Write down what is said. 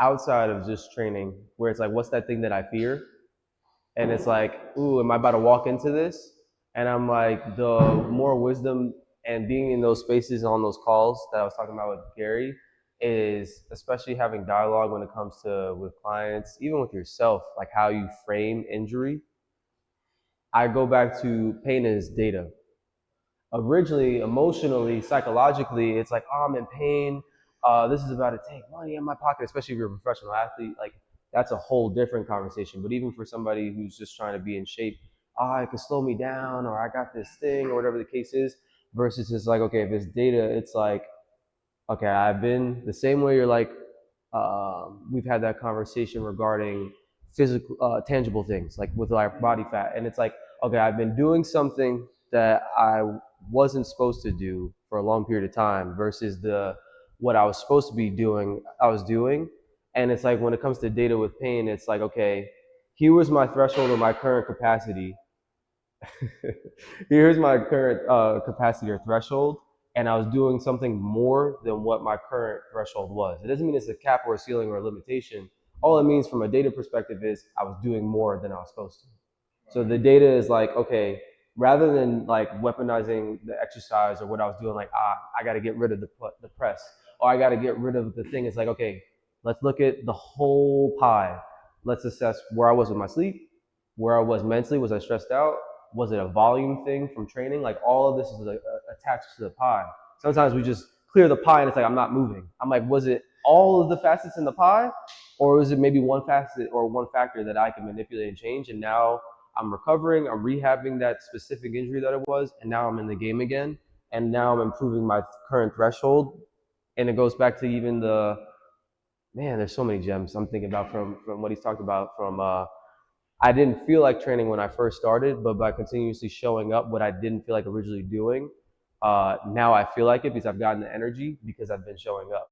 outside of just training, where it's like, what's that thing that I fear? And it's like, ooh, am I about to walk into this? And I'm like, the more wisdom and being in those spaces on those calls that I was talking about with Gary is especially having dialogue when it comes to with clients, even with yourself, like how you frame injury. I go back to pain as data. Originally, emotionally, psychologically, it's like, oh, I'm in pain. This is about to take money in my pocket, especially if you're a professional athlete. Like, that's a whole different conversation. But even for somebody who's just trying to be in shape, oh, it can slow me down, or I got this thing, or whatever the case is, versus it's like, okay, if it's data, it's like, okay, I've been the same way you're like, we've had that conversation regarding physical, tangible things, like with our body fat. And it's like, okay, I've been doing something that I wasn't supposed to do for a long period of time versus what I was supposed to be doing, I was doing. And it's like when it comes to data with pain, it's like, okay, here was my threshold of my current capacity. Here's my current capacity or threshold, and I was doing something more than what my current threshold was. It doesn't mean it's a cap or a ceiling or a limitation. All it means from a data perspective is I was doing more than I was supposed to. So the data is like, okay, rather than like weaponizing the exercise or what I was doing, like, I got to get rid of the press, or I got to get rid of the thing. It's like, okay, let's look at the whole pie. Let's assess where I was with my sleep, where I was mentally. Was I stressed out? Was it a volume thing from training? Like all of this is attached to the pie. Sometimes we just clear the pie and it's like, I'm not moving. I'm like, was it all of the facets in the pie? Or is it maybe one facet or one factor that I can manipulate and change? And now I'm recovering, I'm rehabbing that specific injury that it was, and now I'm in the game again. And now I'm improving my current threshold. And it goes back to even man, there's so many gems I'm thinking about from what he's talked about from I didn't feel like training when I first started, but by continuously showing up what I didn't feel like originally doing, now I feel like it because I've gotten the energy because I've been showing up.